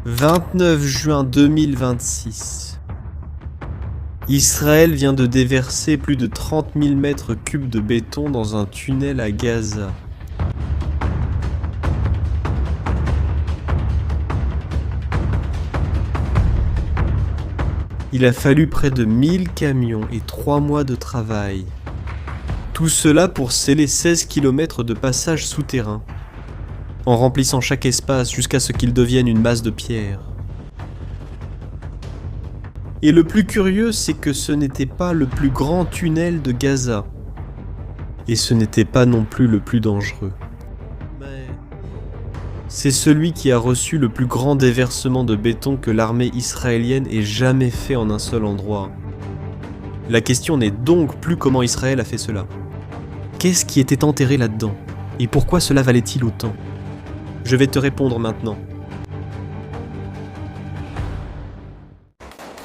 29 juin 2026. Israël vient de déverser plus de 30 000 mètres cubes de béton dans un tunnel à Gaza. Il a fallu près de 1000 camions et 3 mois de travail. Tout cela pour sceller 16 km de passages souterrains, en remplissant chaque espace jusqu'à ce qu'il devienne une masse de pierre. Et le plus curieux, c'est que ce n'était pas le plus grand tunnel de Gaza. Et ce n'était pas non plus le plus dangereux. Mais c'est celui qui a reçu le plus grand déversement de béton que l'armée israélienne ait jamais fait en un seul endroit. La question n'est donc plus comment Israël a fait cela. Qu'est-ce qui était enterré là-dedans? Et pourquoi cela valait-il autant? Je vais te répondre maintenant.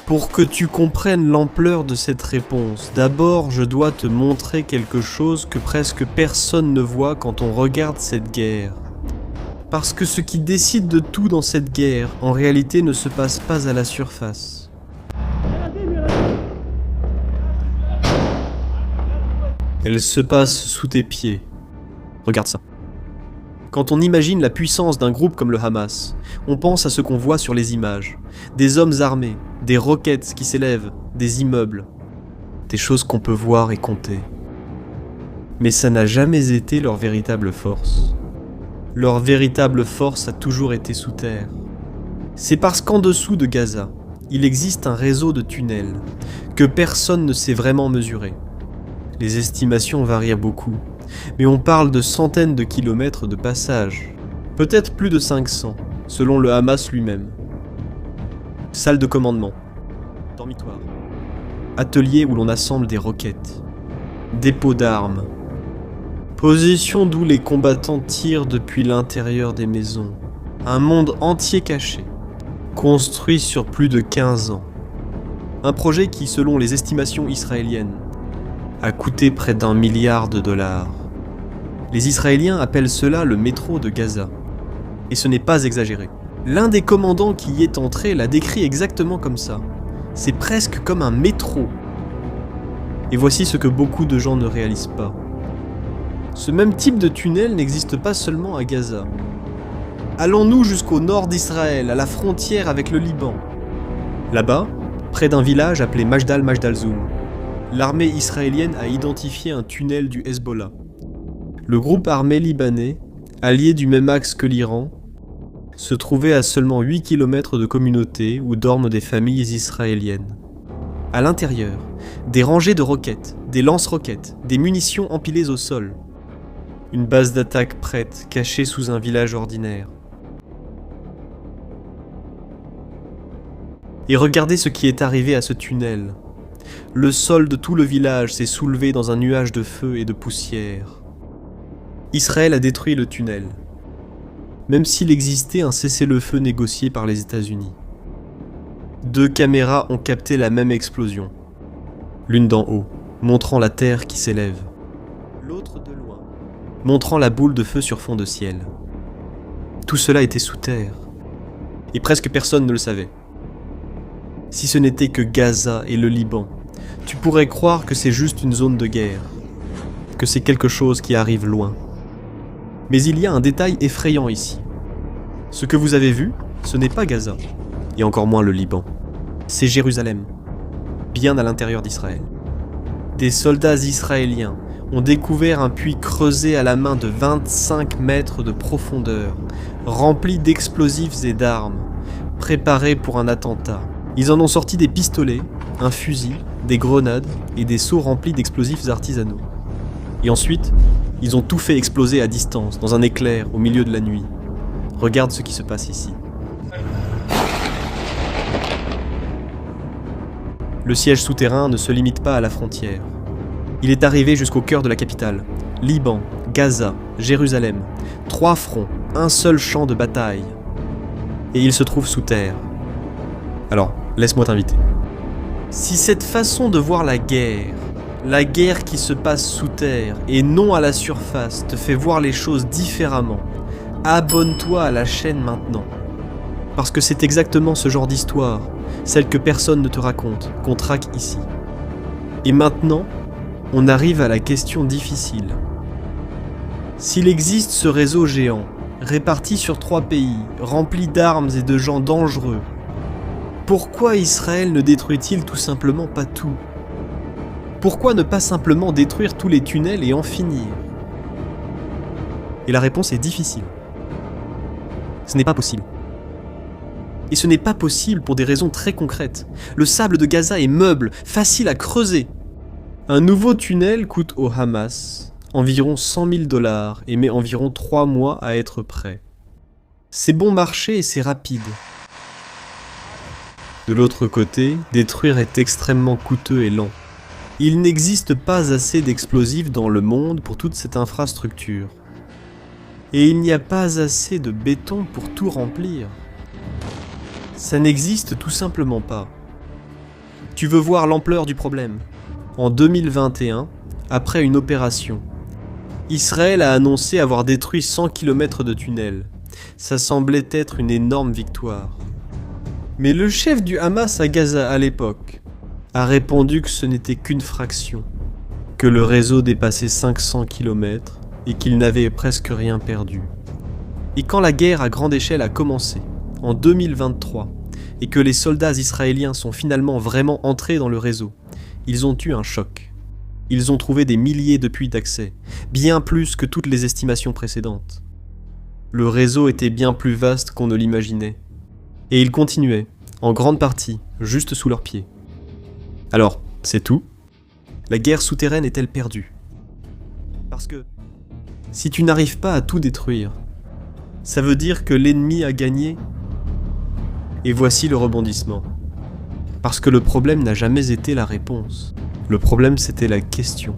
Pour que tu comprennes l'ampleur de cette réponse, d'abord je dois te montrer quelque chose que presque personne ne voit quand on regarde cette guerre. Parce que ce qui décide de tout dans cette guerre, en réalité ne se passe pas à la surface. Elle se passe sous tes pieds. Regarde ça. Quand on imagine la puissance d'un groupe comme le Hamas, on pense à ce qu'on voit sur les images. Des hommes armés, des roquettes qui s'élèvent, des immeubles. Des choses qu'on peut voir et compter. Mais ça n'a jamais été leur véritable force. Leur véritable force a toujours été sous terre. C'est parce qu'en dessous de Gaza, il existe un réseau de tunnels que personne ne sait vraiment mesurer. Les estimations varient beaucoup. Mais on parle de centaines de kilomètres de passages, peut-être plus de 500, selon le Hamas lui-même. Salle de commandement, dormitoire, atelier où l'on assemble des roquettes, dépôt d'armes, position d'où les combattants tirent depuis l'intérieur des maisons, un monde entier caché, construit sur plus de 15 ans. Un projet qui, selon les estimations israéliennes, a coûté près d'1 milliard de dollars. Les Israéliens appellent cela le métro de Gaza. Et ce n'est pas exagéré. L'un des commandants qui y est entré l'a décrit exactement comme ça. C'est presque comme un métro. Et voici ce que beaucoup de gens ne réalisent pas. Ce même type de tunnel n'existe pas seulement à Gaza. Allons-nous jusqu'au nord d'Israël, à la frontière avec le Liban. Là-bas, près d'un village appelé Majdal-Zoum, l'armée israélienne a identifié un tunnel du Hezbollah. Le groupe armé libanais, allié du même axe que l'Iran, se trouvait à seulement 8 km de communauté où dorment des familles israéliennes. À l'intérieur, des rangées de roquettes, des lance-roquettes, des munitions empilées au sol. Une base d'attaque prête, cachée sous un village ordinaire. Et regardez ce qui est arrivé à ce tunnel. Le sol de tout le village s'est soulevé dans un nuage de feu et de poussière. Israël a détruit le tunnel, même s'il existait un cessez-le-feu négocié par les États-Unis. 2 caméras ont capté la même explosion, l'une d'en haut, montrant la terre qui s'élève, l'autre de loin, montrant la boule de feu sur fond de ciel. Tout cela était sous terre, et presque personne ne le savait. Si ce n'était que Gaza et le Liban, tu pourrais croire que c'est juste une zone de guerre, que c'est quelque chose qui arrive loin. Mais il y a un détail effrayant ici. Ce que vous avez vu, ce n'est pas Gaza, et encore moins le Liban. C'est Jérusalem, bien à l'intérieur d'Israël. Des soldats israéliens ont découvert un puits creusé à la main de 25 mètres de profondeur, rempli d'explosifs et d'armes, préparés pour un attentat. Ils en ont sorti des pistolets, un fusil, des grenades et des seaux remplis d'explosifs artisanaux. Et ensuite, ils ont tout fait exploser à distance, dans un éclair, au milieu de la nuit. Regarde ce qui se passe ici. Le siège souterrain ne se limite pas à la frontière. Il est arrivé jusqu'au cœur de la capitale. Liban, Gaza, Jérusalem. 3 fronts, un seul champ de bataille. Et il se trouve sous terre. Alors, laisse-moi t'inviter. Si cette façon de voir la guerre qui se passe sous terre et non à la surface te fait voir les choses différemment, abonne-toi à la chaîne maintenant. Parce que c'est exactement ce genre d'histoire, celle que personne ne te raconte, qu'on traque ici. Et maintenant, on arrive à la question difficile. S'il existe ce réseau géant, réparti sur 3 pays, rempli d'armes et de gens dangereux, pourquoi Israël ne détruit-il tout simplement pas tout ? Pourquoi ne pas simplement détruire tous les tunnels et en finir ? Et la réponse est difficile. Ce n'est pas possible. Et ce n'est pas possible pour des raisons très concrètes. Le sable de Gaza est meuble, facile à creuser. Un nouveau tunnel coûte au Hamas environ 100 000 $ et met environ 3 mois à être prêt. C'est bon marché et c'est rapide. De l'autre côté, détruire est extrêmement coûteux et lent. Il n'existe pas assez d'explosifs dans le monde pour toute cette infrastructure. Et il n'y a pas assez de béton pour tout remplir. Ça n'existe tout simplement pas. Tu veux voir l'ampleur du problème ? En 2021, après une opération, Israël a annoncé avoir détruit 100 km de tunnels. Ça semblait être une énorme victoire. Mais le chef du Hamas à Gaza à l'époque a répondu que ce n'était qu'une fraction, que le réseau dépassait 500 km et qu'il n'avait presque rien perdu. Et quand la guerre à grande échelle a commencé, en 2023, et que les soldats israéliens sont finalement vraiment entrés dans le réseau, ils ont eu un choc. Ils ont trouvé des milliers de puits d'accès, bien plus que toutes les estimations précédentes. Le réseau était bien plus vaste qu'on ne l'imaginait. Et il continuait, en grande partie, juste sous leurs pieds. Alors, c'est tout. La guerre souterraine est-elle perdue ? Parce que, si tu n'arrives pas à tout détruire, ça veut dire que l'ennemi a gagné ? Et voici le rebondissement. Parce que le problème n'a jamais été la réponse. Le problème, c'était la question.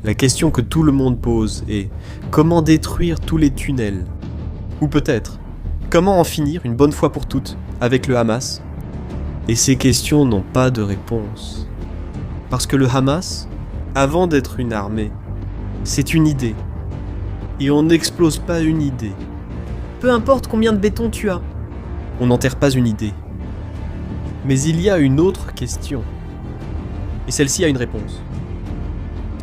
La question que tout le monde pose est « Comment détruire tous les tunnels ?» Ou peut-être « Comment en finir une bonne fois pour toutes avec le Hamas ?» Et ces questions n'ont pas de réponse. Parce que le Hamas, avant d'être une armée, c'est une idée. Et on n'explose pas une idée. Peu importe combien de béton tu as. On n'enterre pas une idée. Mais il y a une autre question. Et celle-ci a une réponse.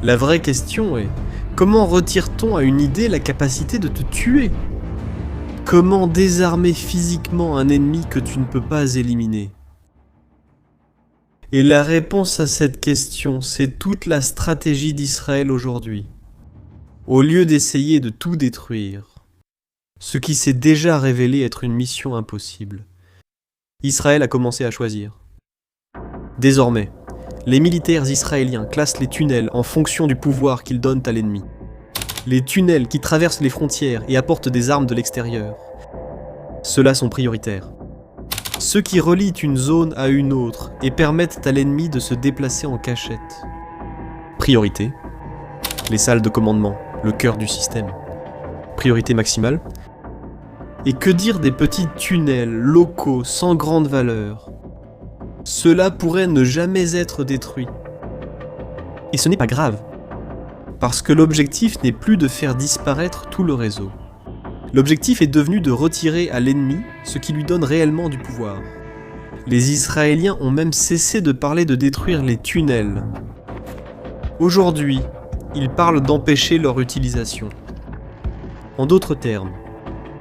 La vraie question est, comment retire-t-on à une idée la capacité de te tuer ? Comment désarmer physiquement un ennemi que tu ne peux pas éliminer ? Et la réponse à cette question, c'est toute la stratégie d'Israël aujourd'hui. Au lieu d'essayer de tout détruire, ce qui s'est déjà révélé être une mission impossible, Israël a commencé à choisir. Désormais, les militaires israéliens classent les tunnels en fonction du pouvoir qu'ils donnent à l'ennemi. Les tunnels qui traversent les frontières et apportent des armes de l'extérieur, ceux-là sont prioritaires. Ceux qui relient une zone à une autre et permettent à l'ennemi de se déplacer en cachette. Priorité. Les salles de commandement, le cœur du système. Priorité maximale. Et que dire des petits tunnels locaux sans grande valeur ? Cela pourrait ne jamais être détruit. Et ce n'est pas grave, parce que l'objectif n'est plus de faire disparaître tout le réseau. L'objectif est devenu de retirer à l'ennemi ce qui lui donne réellement du pouvoir. Les Israéliens ont même cessé de parler de détruire les tunnels. Aujourd'hui, ils parlent d'empêcher leur utilisation. En d'autres termes,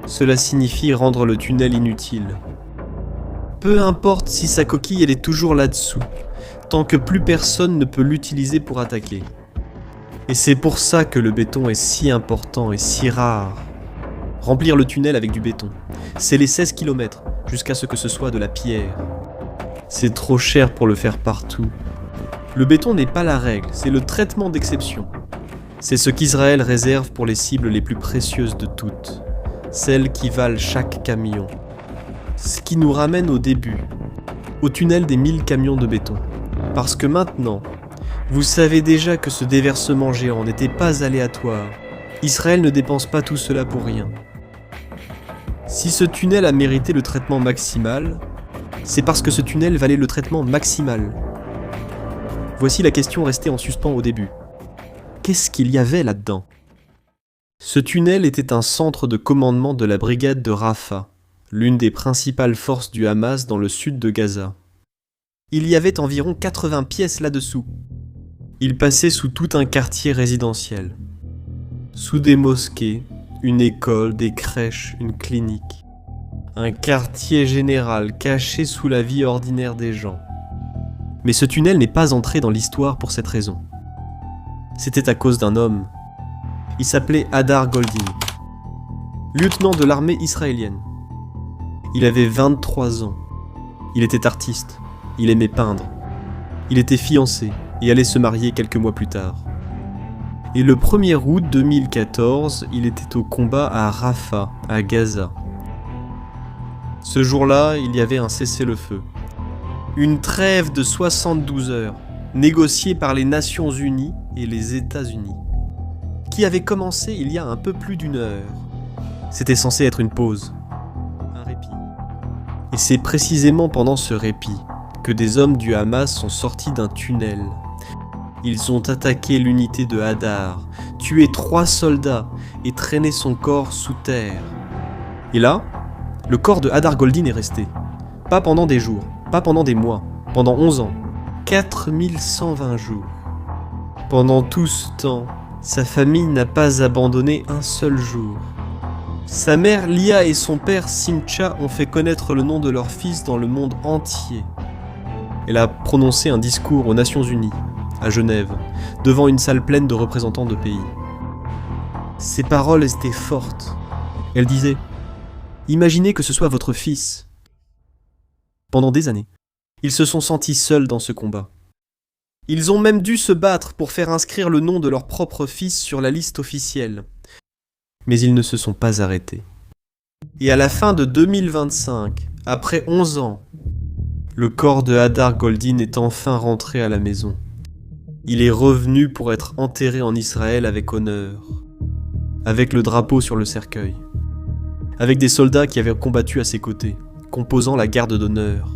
cela signifie rendre le tunnel inutile. Peu importe si sa coquille elle est toujours là-dessous, tant que plus personne ne peut l'utiliser pour attaquer. Et c'est pour ça que le béton est si important et si rare. Remplir le tunnel avec du béton, c'est les 16 km jusqu'à ce que ce soit de la pierre. C'est trop cher pour le faire partout. Le béton n'est pas la règle, c'est le traitement d'exception. C'est ce qu'Israël réserve pour les cibles les plus précieuses de toutes, celles qui valent chaque camion. Ce qui nous ramène au début, au tunnel des 1000 camions de béton. Parce que maintenant, vous savez déjà que ce déversement géant n'était pas aléatoire. Israël ne dépense pas tout cela pour rien. Si ce tunnel a mérité le traitement maximal, c'est parce que ce tunnel valait le traitement maximal. Voici la question restée en suspens au début. Qu'est-ce qu'il y avait là-dedans ? Ce tunnel était un centre de commandement de la brigade de Rafah, l'une des principales forces du Hamas dans le sud de Gaza. Il y avait environ 80 pièces là-dessous. Il passait sous tout un quartier résidentiel. Sous des mosquées, une école, des crèches, une clinique. Un quartier général caché sous la vie ordinaire des gens. Mais ce tunnel n'est pas entré dans l'histoire pour cette raison. C'était à cause d'un homme. Il s'appelait Hadar Goldin, lieutenant de l'armée israélienne. Il avait 23 ans. Il était artiste. Il aimait peindre. Il était fiancé et allait se marier quelques mois plus tard. Et le 1er août 2014, il était au combat à Rafah, à Gaza. Ce jour-là, il y avait un cessez-le-feu. Une trêve de 72 heures, négociée par les Nations Unies et les États-Unis, qui avait commencé il y a un peu plus d'une heure. C'était censé être une pause, un répit. Et c'est précisément pendant ce répit que des hommes du Hamas sont sortis d'un tunnel. Ils ont attaqué l'unité de Hadar, tué 3 soldats et traîné son corps sous terre. Et là, le corps de Hadar Goldin est resté. Pas pendant des jours, pas pendant des mois, pendant 11 ans. 4120 jours. Pendant tout ce temps, sa famille n'a pas abandonné un seul jour. Sa mère Lia et son père Simcha ont fait connaître le nom de leur fils dans le monde entier. Elle a prononcé un discours aux Nations Unies, à Genève, devant une salle pleine de représentants de pays. Ses paroles étaient fortes. Elle disait « Imaginez que ce soit votre fils. » Pendant des années, ils se sont sentis seuls dans ce combat. Ils ont même dû se battre pour faire inscrire le nom de leur propre fils sur la liste officielle. Mais ils ne se sont pas arrêtés. Et à la fin de 2025, après 11 ans, le corps de Hadar Goldin est enfin rentré à la maison. Il est revenu pour être enterré en Israël avec honneur, avec le drapeau sur le cercueil, avec des soldats qui avaient combattu à ses côtés, composant la garde d'honneur.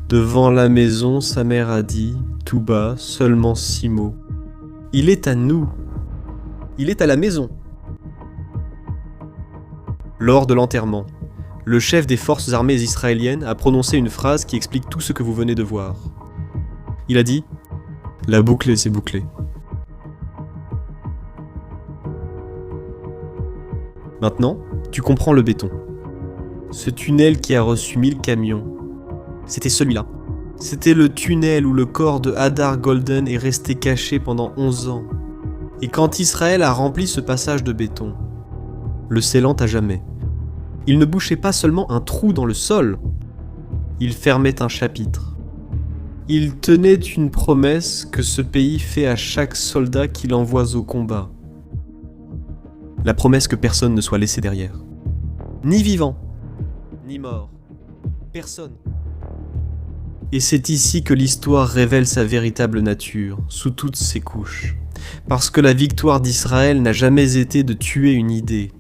Devant la maison, sa mère a dit, tout bas, seulement 6 mots. « Il est à nous. Il est à la maison. » Lors de l'enterrement, le chef des forces armées israéliennes a prononcé une phrase qui explique tout ce que vous venez de voir. Il a dit « La boucle s'est bouclée. » Maintenant, tu comprends le béton. Ce tunnel qui a reçu 1000 camions, c'était celui-là. C'était le tunnel où le corps de Hadar Goldin est resté caché pendant 11 ans. Et quand Israël a rempli ce passage de béton, le scellant à jamais, il ne bouchait pas seulement un trou dans le sol, il fermait un chapitre. Il tenait une promesse que ce pays fait à chaque soldat qu'il envoie au combat. La promesse que personne ne soit laissé derrière. Ni vivant, ni mort. Personne. Et c'est ici que l'histoire révèle sa véritable nature, sous toutes ses couches. Parce que la victoire d'Israël n'a jamais été de tuer une idée.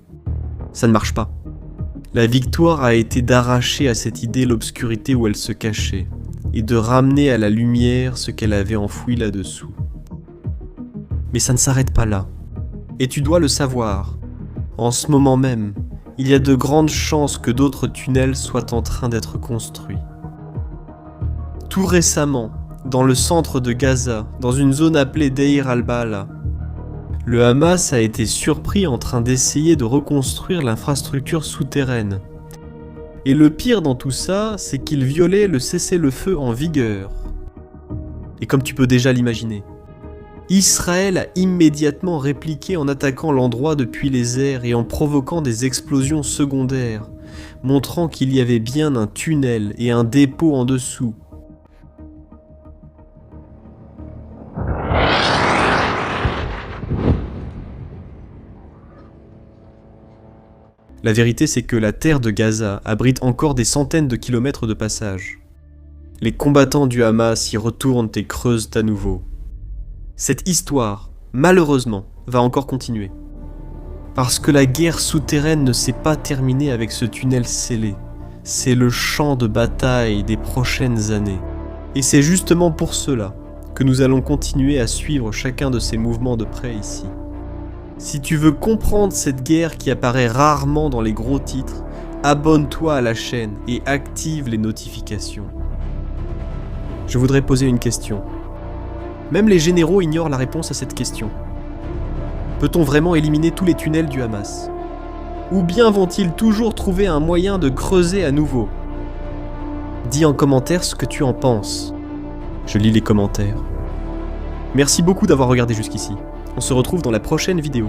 Ça ne marche pas. La victoire a été d'arracher à cette idée l'obscurité où elle se cachait, et de ramener à la lumière ce qu'elle avait enfoui là-dessous. Mais ça ne s'arrête pas là. Et tu dois le savoir. En ce moment même, il y a de grandes chances que d'autres tunnels soient en train d'être construits. Tout récemment, dans le centre de Gaza, dans une zone appelée Deir al-Baala, le Hamas a été surpris en train d'essayer de reconstruire l'infrastructure souterraine. Et le pire dans tout ça, c'est qu'il violait le cessez-le-feu en vigueur. Et comme tu peux déjà l'imaginer, Israël a immédiatement répliqué en attaquant l'endroit depuis les airs et en provoquant des explosions secondaires, montrant qu'il y avait bien un tunnel et un dépôt en dessous. La vérité, c'est que la terre de Gaza abrite encore des centaines de kilomètres de passage. Les combattants du Hamas y retournent et creusent à nouveau. Cette histoire, malheureusement, va encore continuer. Parce que la guerre souterraine ne s'est pas terminée avec ce tunnel scellé. C'est le champ de bataille des prochaines années. Et c'est justement pour cela que nous allons continuer à suivre chacun de ces mouvements de près ici. Si tu veux comprendre cette guerre qui apparaît rarement dans les gros titres, abonne-toi à la chaîne et active les notifications. Je voudrais poser une question. Même les généraux ignorent la réponse à cette question. Peut-on vraiment éliminer tous les tunnels du Hamas? Ou bien vont-ils toujours trouver un moyen de creuser à nouveau? Dis en commentaire ce que tu en penses. Je lis les commentaires. Merci beaucoup d'avoir regardé jusqu'ici. On se retrouve dans la prochaine vidéo.